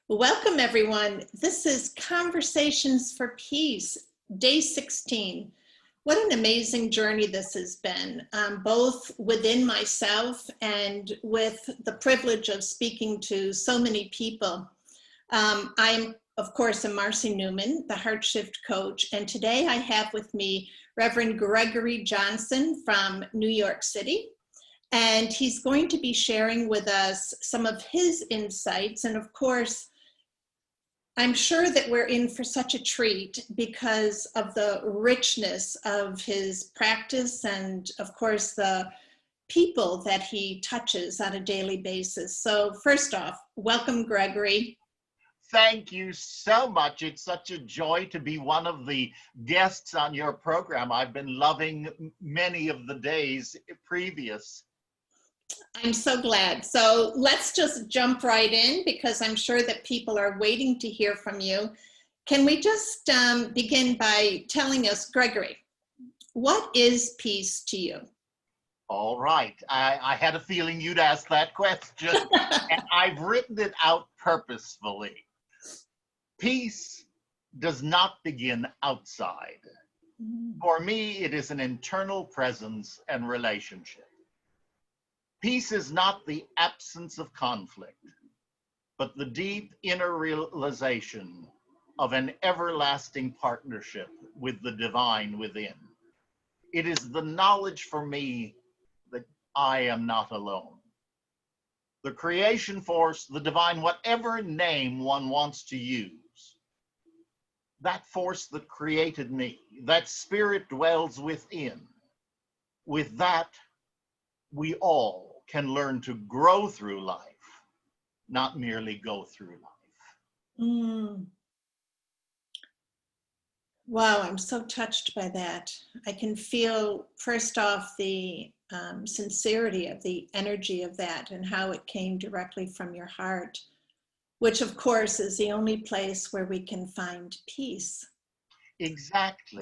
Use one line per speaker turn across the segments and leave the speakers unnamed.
Welcome, everyone. This is Conversations for Peace, day 16. What an amazing journey this has been, both within myself and with the privilege of speaking to so many people. I'm, of course, Marcy Newman, the Heart Shift Coach, and today I have with me Reverend Gregory Johnson from New York City. And he's going to be sharing with us some of his insights. And of course, I'm sure that we're in for such a treat because of the richness of his practice and, of course, the people that he touches on a daily basis. So first off, welcome, Gregory.
Thank you so much. It's such a joy to be one of the guests on your program. I've been loving many of the days previous.
I'm so glad. So let's just jump right in because I'm sure that people are waiting to hear from you. Can we just begin by telling us, Gregory, what is peace to you?
All right. I had a feeling you'd ask that question, and I've written it out purposefully. Peace does not begin outside. For me, it is an internal presence and relationship. Peace is not the absence of conflict, but the deep inner realization of an everlasting partnership with the divine within. It is the knowledge for me that I am not alone. The creation force, the divine, whatever name one wants to use, that force that created me, that spirit dwells within. With that, we all can learn to grow through life, not merely go through life.
Wow, I'm so touched by that. I can feel, first off, the sincerity of the energy of that and how it came directly from your heart, which of course is the only place where we can find peace.
Exactly.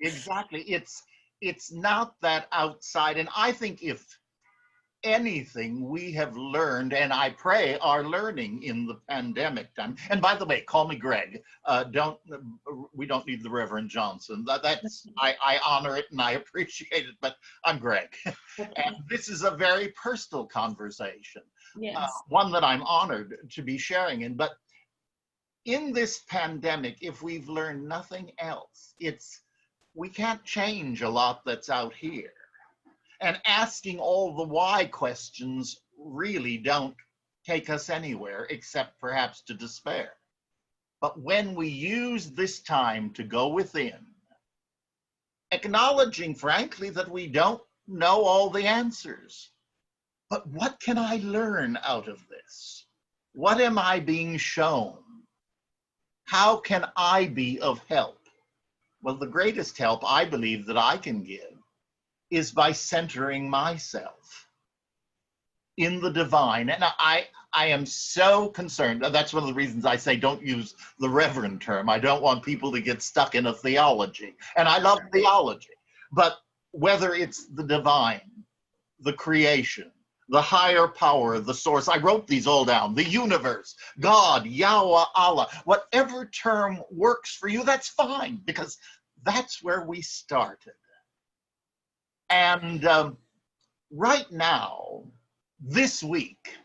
It's not that outside. And I think if anything we have learned, and I pray are learning in the pandemic time, and by the way, call me Greg. We don't need the Reverend Johnson. I honor it and I appreciate it, but I'm Greg. And this is a very personal conversation,
yes.
One that I'm honored to be sharing in. But in this pandemic, if we've learned nothing else, we can't change a lot that's out here. And asking all the why questions really don't take us anywhere except perhaps to despair. But when we use this time to go within, acknowledging frankly that we don't know all the answers, but what can I learn out of this? What am I being shown? How can I be of help? Well, the greatest help I believe that I can give is by centering myself in the divine. And I am so concerned. That's one of the reasons I say don't use the reverend term. I don't want people to get stuck in a theology. And I love theology. But whether it's the divine, the creation, the higher power, the source, I wrote these all down, the universe, God, Yahweh, Allah, whatever term works for you, that's fine, because that's where we started. And right now, this week,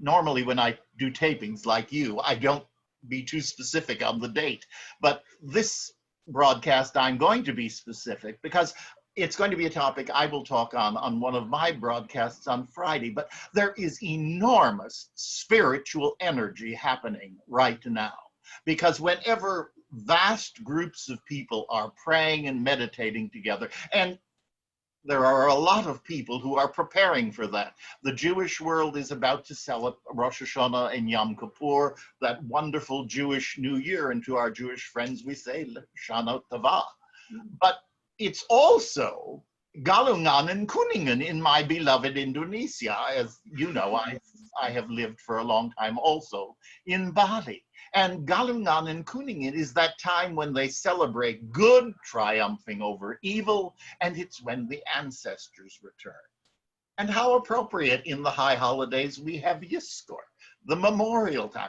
normally when I do tapings like you, I don't be too specific on the date. But this broadcast, I'm going to be specific because it's going to be a topic I will talk on one of my broadcasts on Friday. But there is enormous spiritual energy happening right now. Because whenever vast groups of people are praying and meditating together, and there are a lot of people who are preparing for that. The Jewish world is about to celebrate Rosh Hashanah and Yom Kippur, that wonderful Jewish New Year, and to our Jewish friends we say Shana Tova. But it's also Galungan and Kuningan in my beloved Indonesia. As you know, I have lived for a long time also in Bali. And Galungan and Kuningan is that time when they celebrate good triumphing over evil, and it's when the ancestors return. And how appropriate in the high holidays we have Yiskor, the memorial time.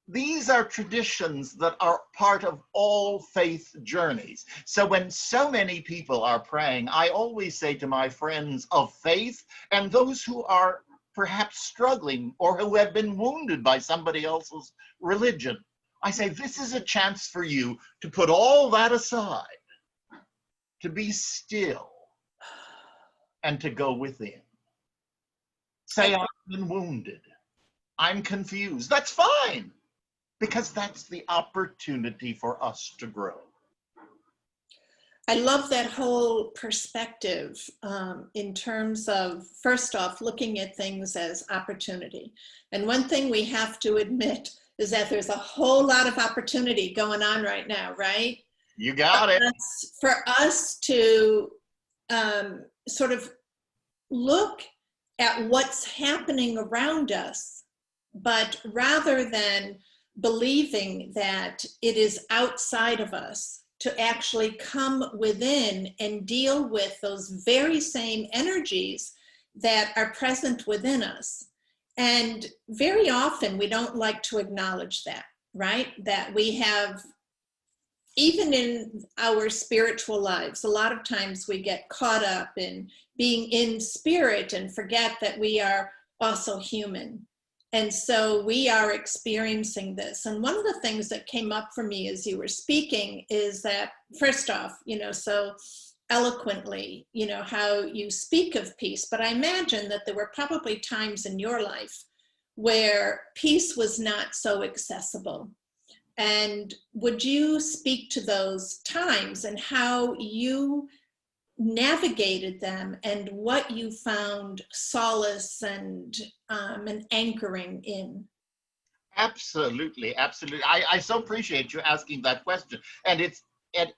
these are traditions that are part of all faith journeys. So when so many people are praying, I always say to my friends of faith and those who are perhaps struggling or who have been wounded by somebody else's religion, I say, this is a chance for you to put all that aside, to be still, and to go within. Say, I've been wounded. I'm confused. That's fine, because that's the opportunity for us to grow.
I love that whole perspective in terms of, first off, looking at things as opportunity. And one thing we have to admit is that there's a whole lot of opportunity going on right now, right?
You got it.
For us to sort of look at what's happening around us, but rather than believing that it is outside of us, to actually come within and deal with those very same energies that are present within us. And very often we don't like to acknowledge that, right? That we have, even in our spiritual lives, a lot of times we get caught up in being in spirit and forget that we are also human. And so we are experiencing this. And one of the things that came up for me as you were speaking is that, first off, so eloquently, how you speak of peace, but I imagine that there were probably times in your life where peace was not so accessible. And would you speak to those times and how you navigated them and what you found solace and an anchoring in?
Absolutely, absolutely. I so appreciate you asking that question. And it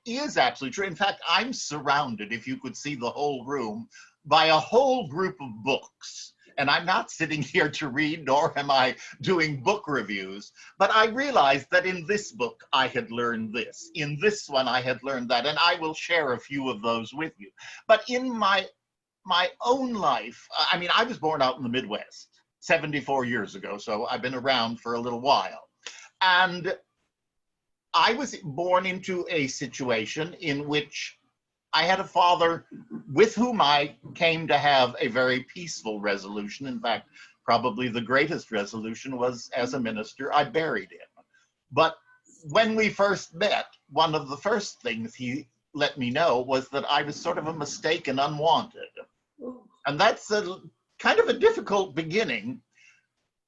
is absolutely true. In fact, I'm surrounded, if you could see the whole room, by a whole group of books. And I'm not sitting here to read, nor am I doing book reviews, but I realized that in this book I had learned this, in this one I had learned that, and I will share a few of those with you. But in my own life, I mean, I was born out in the Midwest 74 years ago, so I've been around for a little while. And I was born into a situation in which I had a father with whom I came to have a very peaceful resolution. In fact, probably the greatest resolution was, as a minister, I buried him. But when we first met, one of the first things he let me know was that I was sort of a mistake and unwanted. And that's a kind of a difficult beginning.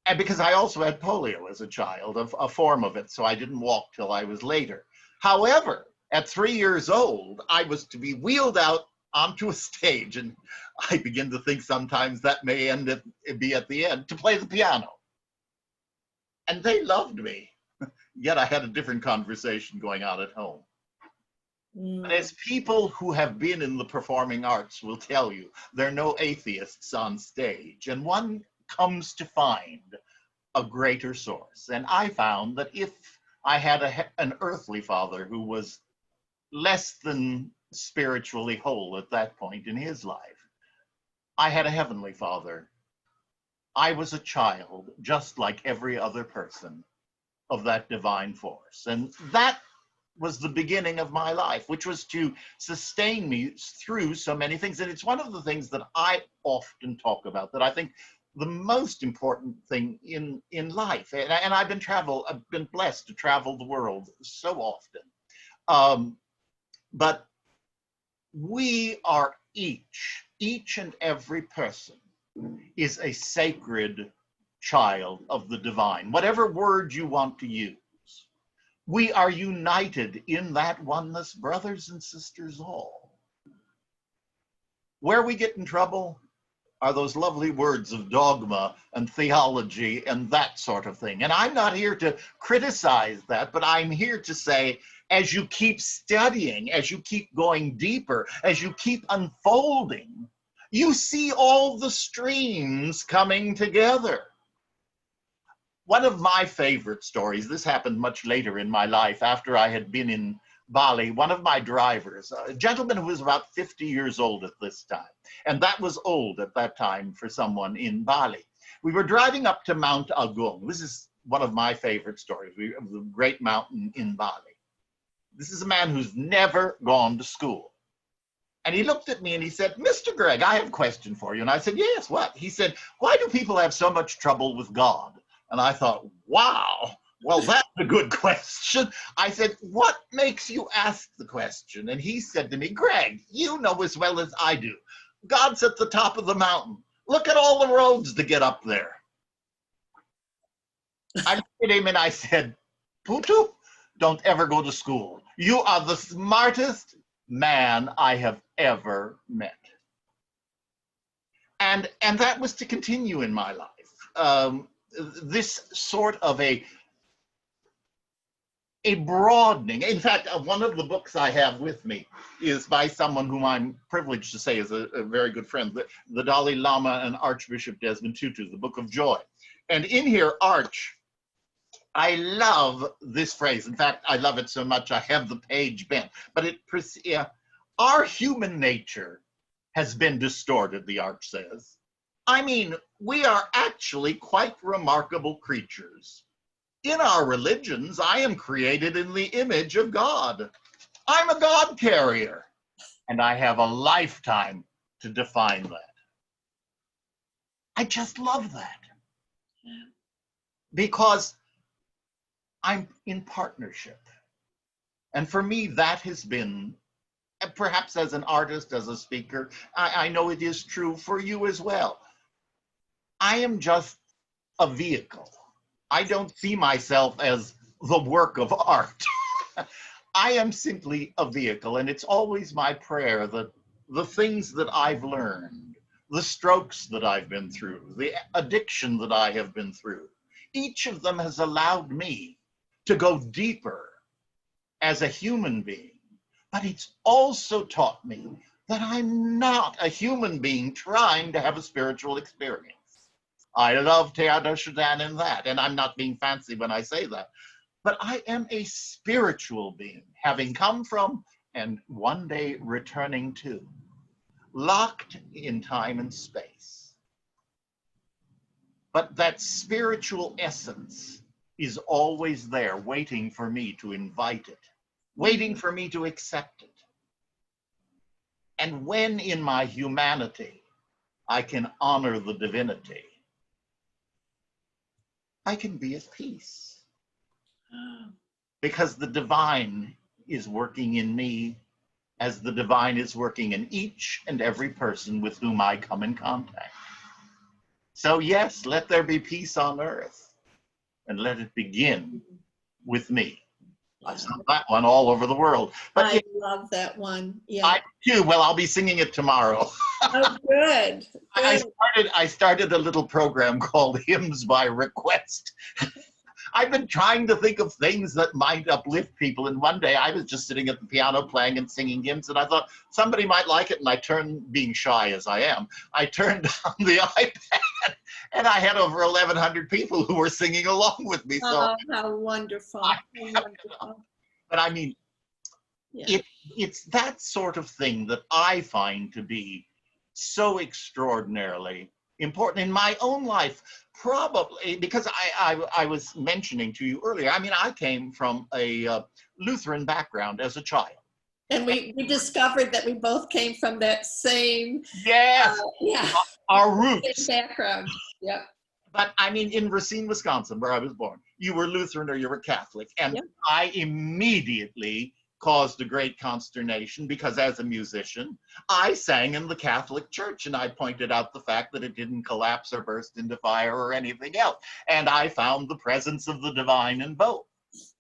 And because I also had polio as a child, a form of it, so I didn't walk till I was later. However, at 3 years old, I was to be wheeled out onto a stage, and I begin to think sometimes that may be at the end, to play the piano. And they loved me, yet I had a different conversation going on at home. But as people who have been in the performing arts will tell you, there are no atheists on stage, and one comes to find a greater source. And I found that if I had an earthly father who was less than spiritually whole at that point in his life, I had a heavenly father. I was a child, just like every other person, of that divine force. And that was the beginning of my life, which was to sustain me through so many things. And it's one of the things that I often talk about, that I think the most important thing in life. And I've been blessed to travel the world so often. But we are each and every person is a sacred child of the divine, whatever word you want to use. We are united in that oneness, brothers and sisters all. Where we get in trouble are those lovely words of dogma and theology and that sort of thing. And I'm not here to criticize that, but I'm here to say, as you keep studying, as you keep going deeper, as you keep unfolding, you see all the streams coming together. One of my favorite stories, this happened much later in my life after I had been in Bali, one of my drivers, a gentleman who was about 50 years old at this time, and that was old at that time for someone in Bali. We were driving up to Mount Agung. This is one of my favorite stories, the Great Mountain in Bali. This is a man who's never gone to school. And he looked at me and he said, Mr. Gregg, I have a question for you. And I said, yes, what? He said, why do people have so much trouble with God? And I thought, wow, well, that's a good question. I said, what makes you ask the question? And he said to me, Gregg, you know as well as I do, God's at the top of the mountain. Look at all the roads to get up there. I looked at him and I said, Putu, don't ever go to school. You are the smartest man I have ever met. And that was to continue in my life. This sort of a broadening. In fact, one of the books I have with me is by someone whom I'm privileged to say is a very good friend, the Dalai Lama and Archbishop Desmond Tutu, the Book of Joy. And in here, Arch, I love this phrase. In fact, I love it so much I have the page bent. But our human nature has been distorted, the Arch says. I mean, we are actually quite remarkable creatures. In our religions, I am created in the image of God. I'm a God carrier, and I have a lifetime to define that. I just love that. Because I'm in partnership. And for me, that has been, perhaps as an artist, as a speaker, I know it is true for you as well. I am just a vehicle. I don't see myself as the work of art. I am simply a vehicle, and it's always my prayer that the things that I've learned, the strokes that I've been through, the addiction that I have been through, each of them has allowed me to go deeper as a human being. But it's also taught me that I'm not a human being trying to have a spiritual experience. I love Theodor Shaddan in that, and I'm not being fancy when I say that. But I am a spiritual being, having come from and one day returning to, locked in time and space. But that spiritual essence is always there, waiting for me to invite it, waiting for me to accept it. And when in my humanity I can honor the divinity, I can be at peace. Because the divine is working in me as the divine is working in each and every person with whom I come in contact. So yes, let there be peace on earth, and let it begin with me. I've sung that one all over the world. But
I love that one. Yeah.
I too. Well, I'll be singing it tomorrow.
Oh, good.
I started a little program called Hymns by Request. I've been trying to think of things that might uplift people. And one day I was just sitting at the piano playing and singing hymns, and I thought somebody might like it. And I turned, being shy as I am, I turned on the iPad, and I had over 1,100 people who were singing along with me. So,
oh, how wonderful. How wonderful.
But I mean,
Yeah.
it's that sort of thing that I find to be so extraordinarily important in my own life, probably because I was mentioning to you earlier, I mean, I came from a Lutheran background as a child.
And we discovered that we both came from that same
Yes,
yeah,
our roots.
same background. Yep.
But I mean, in Racine, Wisconsin, where I was born, you were Lutheran or you were Catholic. And
Yep.
I immediately caused a great consternation because as a musician, I sang in the Catholic Church, and I pointed out the fact that it didn't collapse or burst into fire or anything else. And I found the presence of the divine in both.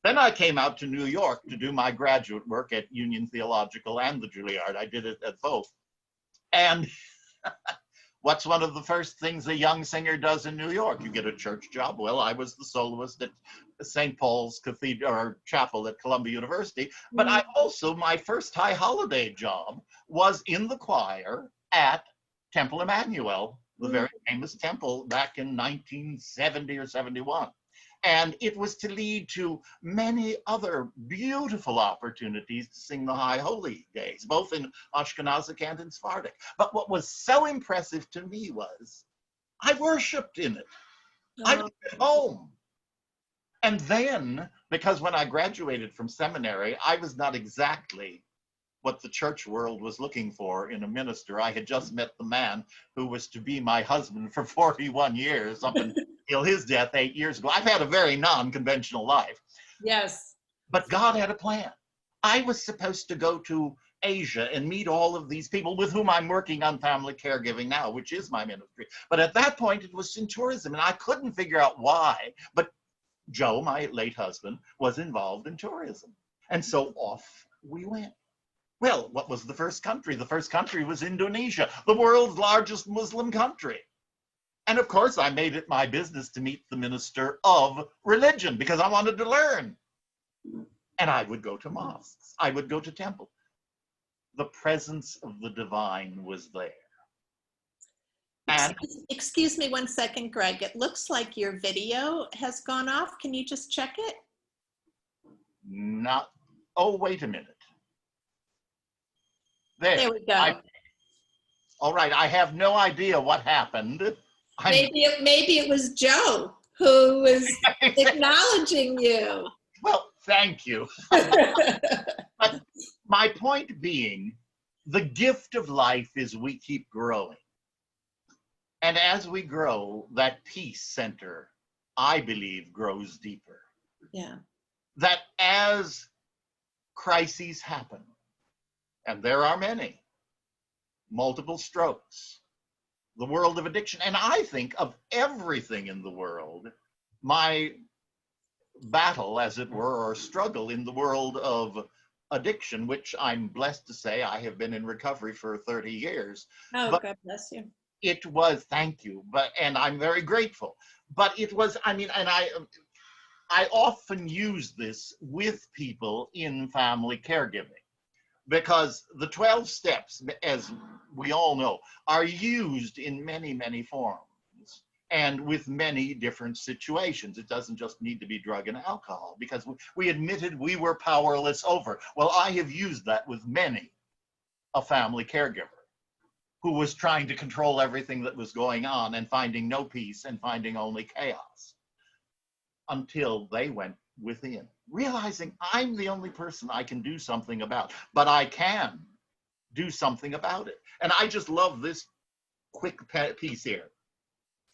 Then I came out to New York to do my graduate work at Union Theological and the Juilliard. I did it at both. And what's one of the first things a young singer does in New York? You get a church job. Well, I was the soloist at St. Paul's Cathedral or Chapel at Columbia University. But I also, my first high holiday job was in the choir at Temple Emmanuel, the very famous temple back in 1970 or 71. And it was to lead to many other beautiful opportunities to sing the High Holy Days, both in Ashkenazic and in Sephardic. But what was so impressive to me was I worshiped in it. I was at home. And then, because when I graduated from seminary, I was not exactly what the church world was looking for in a minister. I had just met the man who was to be my husband for 41 years, up until his death 8 years ago. I've had a very non-conventional life.
Yes.
But God had a plan. I was supposed to go to Asia and meet all of these people with whom I'm working on family caregiving now, which is my ministry. But at that point, it was in tourism, and I couldn't figure out why. But Joe, my late husband, was involved in tourism. And so off we went. Well, what was the first country? The first country was Indonesia, the world's largest Muslim country. And of course, I made it my business to meet the minister of religion because I wanted to learn. And I would go to mosques. I would go to temples. The presence of the divine was there. And
Excuse me 1 second, Greg. It looks like your video has gone off. Can you just check it?
not, oh, wait a minute.
There we go.
All right, I have no idea what happened.
Maybe it was Joe who was acknowledging you.
Well, thank you. But my point being, the gift of life is we keep growing. And as we grow, that peace center, I believe, grows deeper.
Yeah.
That as crises happen, and there are many, multiple strokes, the world of addiction, and I think of everything in the world, my battle, as it were, or struggle in the world of addiction, which I'm blessed to say I have been in recovery for 30 years.
Oh,
but
God bless you.
it was, thank you, and I'm very grateful. But it was, I mean, and I often use this with people in family caregiving, because the 12 steps, as we all know, are used in many, many forms and with many different situations. It doesn't just need to be drug and alcohol, because we admitted we were powerless over. Well, I have used that with many a family caregiver who was trying to control everything that was going on and finding no peace and finding only chaos, until they went within, realizing I'm the only person I can do something about, but I can do something about it. And I just love this quick piece here.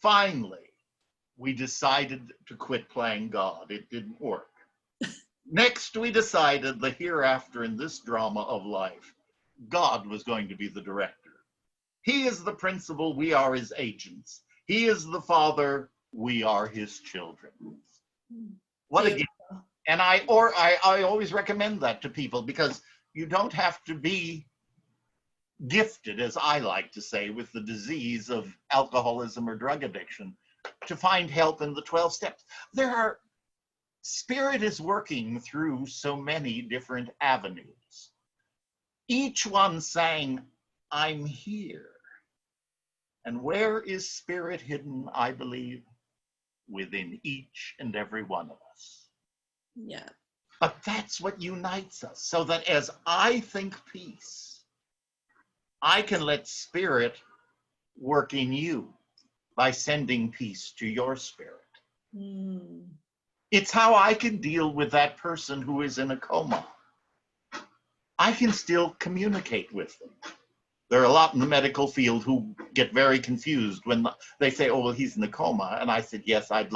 Finally, we decided to quit playing God. It didn't work. Next, we decided the hereafter in this drama of life, God was going to be the director. He is the principal, we are his agents. He is the father, we are his children. What a gift. And I always recommend that to people, because you don't have to be gifted, as I like to say, with the disease of alcoholism or drug addiction to find help in the 12 steps. Spirit is working through so many different avenues. Each one saying, I'm here. And where is Spirit hidden, I believe? Within each and every one of us.
Yeah.
But that's what unites us, so that as I think peace, I can let Spirit work in you by sending peace to your spirit.
Mm.
It's how I can deal with that person who is in a coma. I can still communicate with them. There are a lot in the medical field who get very confused when they say, oh, well, he's in a coma. And I said, yes, I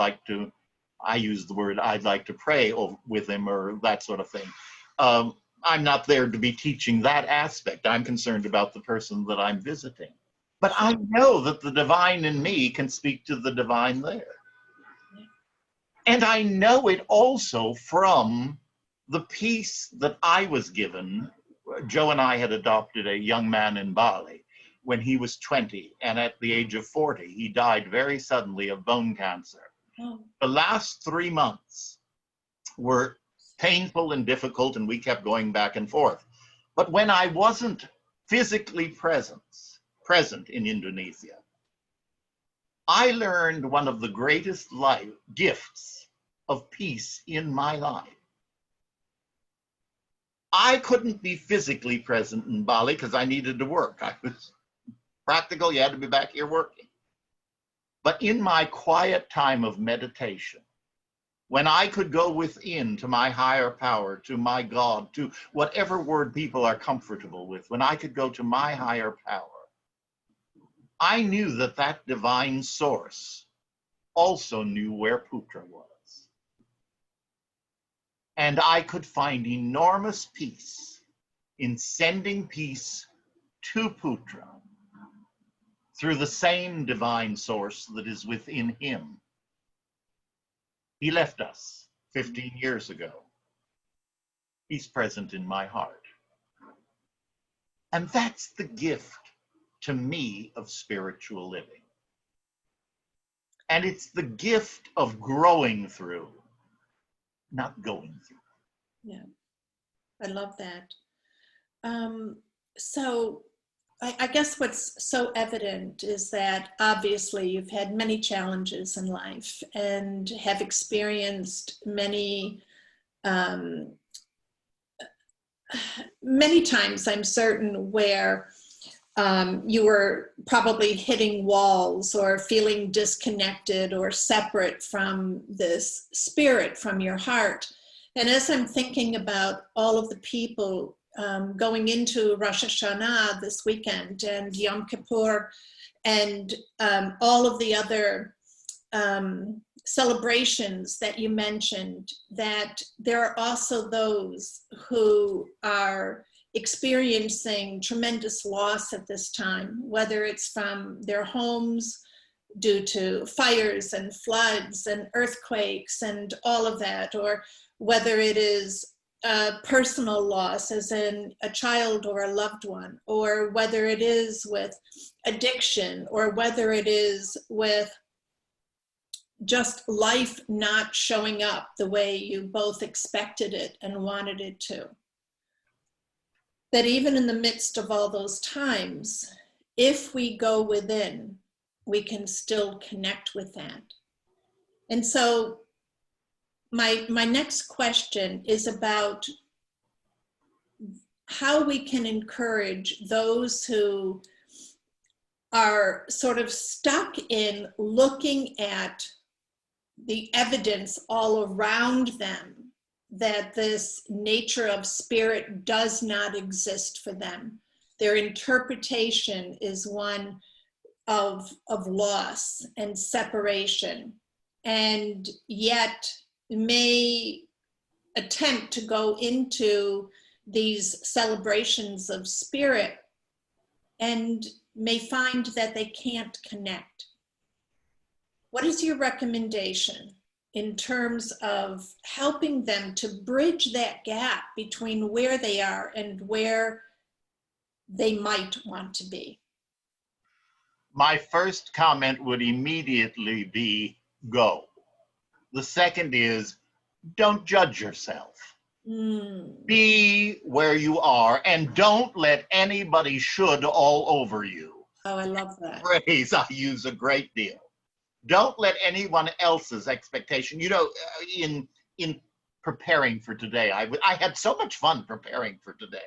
use the word, I'd like to pray with him, or that sort of thing. I'm not there to be teaching that aspect. I'm concerned about the person that I'm visiting. But I know that the divine in me can speak to the divine there. And I know it also from the peace that I was given. Joe and I had adopted a young man in Bali when he was 20, and at the age of 40, he died very suddenly of bone cancer.
Oh.
The last 3 months were painful and difficult, and we kept going back and forth. But when I wasn't physically present in Indonesia, I learned one of the greatest gifts of peace in my life. I couldn't be physically present in Bali because I needed to work. I was practical, you had to be back here working. But in my quiet time of meditation, when I could go within to my higher power, to my God, to whatever word people are comfortable with, when I could go to my higher power, I knew that that divine source also knew where Putra was. And I could find enormous peace in sending peace to Putra through the same divine source that is within him. He left us 15 years ago. He's present in my heart. And that's the gift to me of spiritual living. And it's the gift of growing through, not going through.
Yeah, I love that. So I guess what's so evident is that obviously you've had many challenges in life and have experienced many times, I'm certain, where you were probably hitting walls or feeling disconnected or separate from this spirit, from your heart. And as I'm thinking about all of the people going into Rosh Hashanah this weekend and Yom Kippur and all of the other celebrations that you mentioned, that there are also those who are experiencing tremendous loss at this time, whether it's from their homes due to fires and floods and earthquakes and all of that, or whether it is personal loss, as in a child or a loved one, or whether it is with addiction, or whether it is with just life not showing up the way you both expected it and wanted it to. That even in the midst of all those times, if we go within, we can still connect with that. And so my next question is about how we can encourage those who are sort of stuck in looking at the evidence all around them that this nature of spirit does not exist for them. Their interpretation is one of loss and separation, and yet may attempt to go into these celebrations of spirit and may find that they can't connect. What is your recommendation in terms of helping them to bridge that gap between where they are and where they might want to be?
My first comment would immediately be go. The second is don't judge yourself. Be where you are and don't let anybody should all over you.
Oh, I love that.
Phrase I use a great deal. Don't let anyone else's expectation, you know, in preparing for today, I had so much fun preparing for today.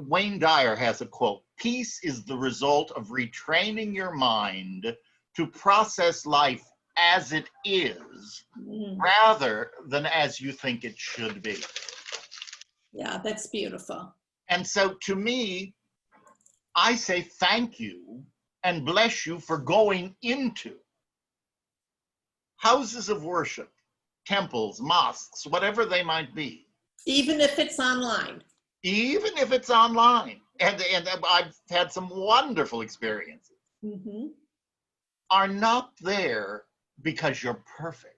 Wayne Dyer has a quote: peace is the result of retraining your mind to process life as it is rather than as you think it should be.
Yeah, that's beautiful.
And so to me, I say thank you and bless you for going into houses of worship, temples, mosques, whatever they might be.
Even if it's online.
Even if it's online. And I've had some wonderful experiences. Are not there because you're perfect.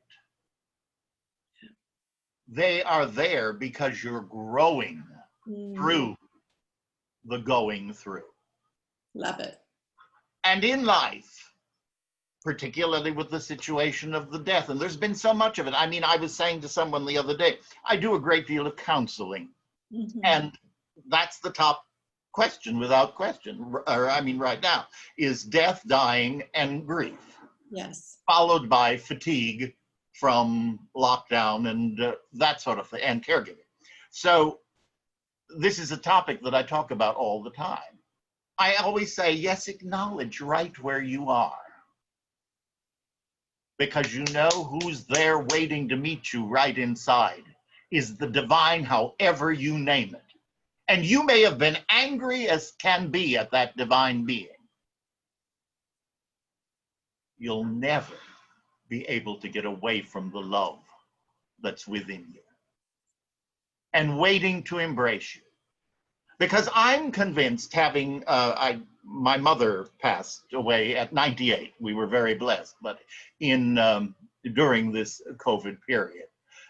They are there because you're growing through the going through.
Love it.
And in life, particularly with the situation of the death, and there's been so much of it. I mean, I was saying to someone the other day, I do a great deal of counseling. And that's the top question without question, or I mean right now, is death, dying, and grief.
Yes.
Followed by fatigue from lockdown and that sort of thing, and caregiving. So this is a topic that I talk about all the time. I always say, yes, acknowledge right where you are. because you know who's there waiting to meet you right inside is the divine, however you name it. And you may have been angry as can be at that divine being. You'll never be able to get away from the love that's within you and waiting to embrace you. Because I'm convinced, having my mother passed away at 98. We were very blessed, but during this COVID period,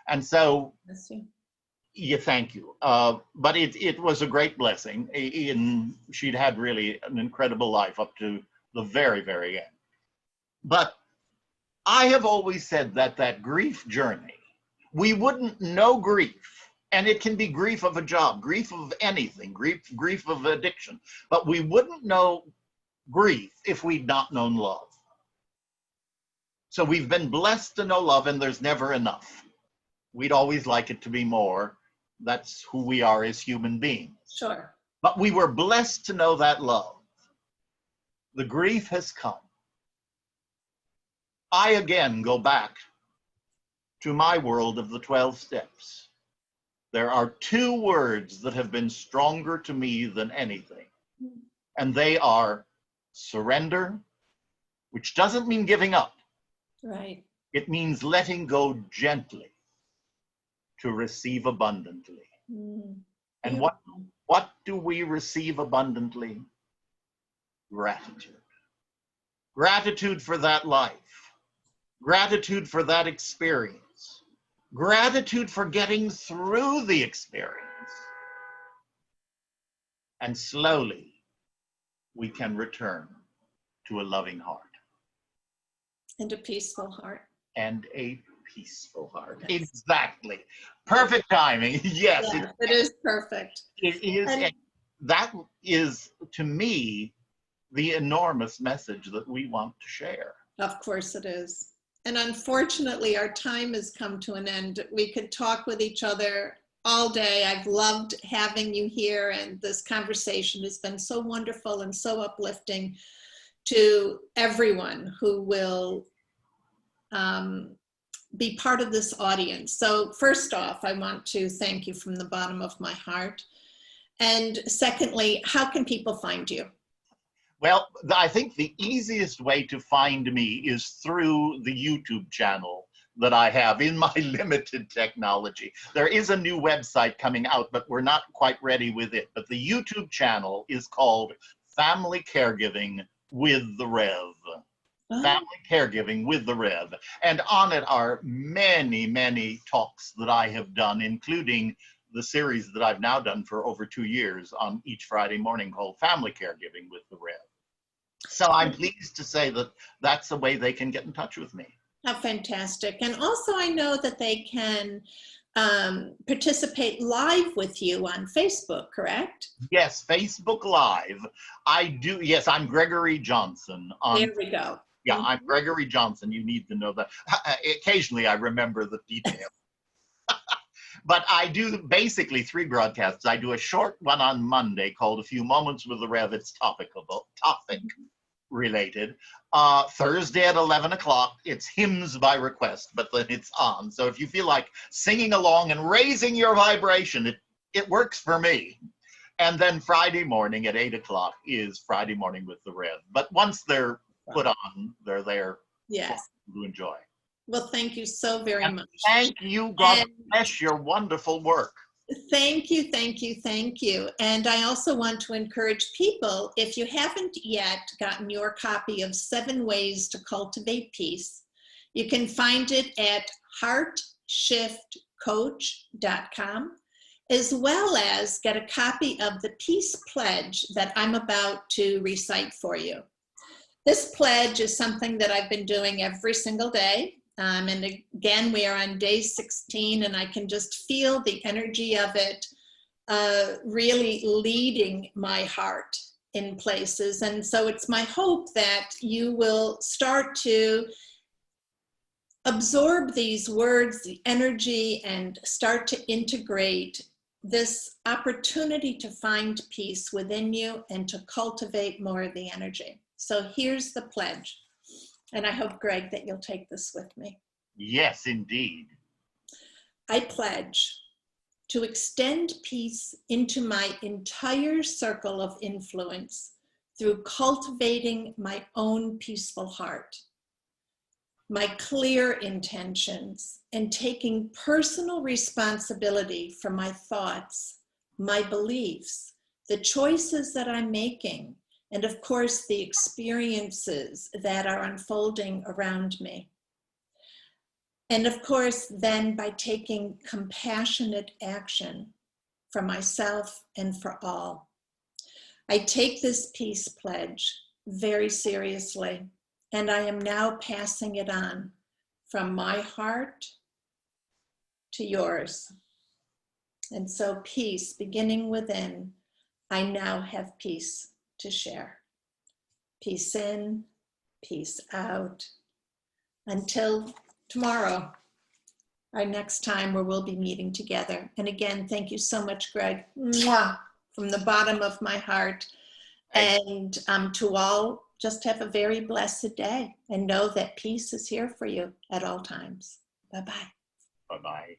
and so yeah, thank you. But it was a great blessing. She'd had really an incredible life up to the very, very end. But I have always said that grief journey, we wouldn't know grief. And it can be grief of a job, grief of anything, grief of addiction. But we wouldn't know grief if we'd not known love. So we've been blessed to know love, and there's never enough. We'd always like it to be more. That's who we are as human beings.
Sure.
But we were blessed to know that love. The grief has come. I again go back to my world of the 12 steps. There are two words that have been stronger to me than anything, and they are surrender, which doesn't mean giving up.
Right.
It means letting go gently to receive abundantly. And what do we receive abundantly? Gratitude. Gratitude for that life. Gratitude for that experience. Gratitude for getting through the experience. And slowly, we can return to a loving heart.
And a peaceful heart.
And a peaceful heart. Yes. Exactly. Perfect timing. Yes.
Yeah, it is perfect.
It is. And that is, to me, the enormous message that we want to share.
Of course it is. And unfortunately, our time has come to an end. We could talk with each other all day. I've loved having you here, and this conversation has been so wonderful and so uplifting to everyone who will be part of this audience. So first off, I want to thank you from the bottom of my heart. And secondly, how can people find you?
Well, I think the easiest way to find me is through the YouTube channel that I have in my limited technology. There is a new website coming out, but we're not quite ready with it. But the YouTube channel is called Family Caregiving with the Rev. Oh. Family Caregiving with the Rev. And on it are many, many talks that I have done, including the series that I've now done for over 2 years on each Friday morning called Family Caregiving with the Rev. So I'm pleased to say that that's the way they can get in touch with me.
How fantastic. And also I know that they can participate live with you on Facebook, correct?
Yes, Facebook Live. I do. Yes, I'm Gregory Johnson.
There we go.
Yeah, I'm Gregory Johnson. You need to know that. Occasionally I remember the details. But I do basically 3 broadcasts. I do a short one on Monday called A Few Moments with the Rev. It's topic related. Thursday at 11 o'clock, it's hymns by request, but then it's on. So if you feel like singing along and raising your vibration, it works for me. And then Friday morning at 8 o'clock is Friday Morning with the Rev. But once they're put on, they're there to enjoy.
Well, thank you so very much.
Thank you. God bless your wonderful work.
Thank you, thank you, thank you. And I also want to encourage people, if you haven't yet gotten your copy of 7 Ways to Cultivate Peace, you can find it at heartshiftcoach.com, as well as get a copy of the Peace Pledge that I'm about to recite for you. This pledge is something that I've been doing every single day. And again, we are on day 16, and I can just feel the energy of it really leading my heart in places. And so it's my hope that you will start to absorb these words, the energy, and start to integrate this opportunity to find peace within you and to cultivate more of the energy. So here's the pledge. And I hope, Greg, that you'll take this with me.
Yes, indeed.
I pledge to extend peace into my entire circle of influence through cultivating my own peaceful heart, my clear intentions, and taking personal responsibility for my thoughts, my beliefs, the choices that I'm making, and of course, the experiences that are unfolding around me. And of course, then by taking compassionate action for myself and for all. I take this peace pledge very seriously, and I am now passing it on from my heart to yours. And so peace, beginning within, I now have peace to share. Peace in, peace out. Until tomorrow, our next time where we'll be meeting together. And again, thank you so much, Greg. Mwah! From the bottom of my heart. And to all, just have a very blessed day and know that peace is here for you at all times. Bye-bye.
Bye-bye.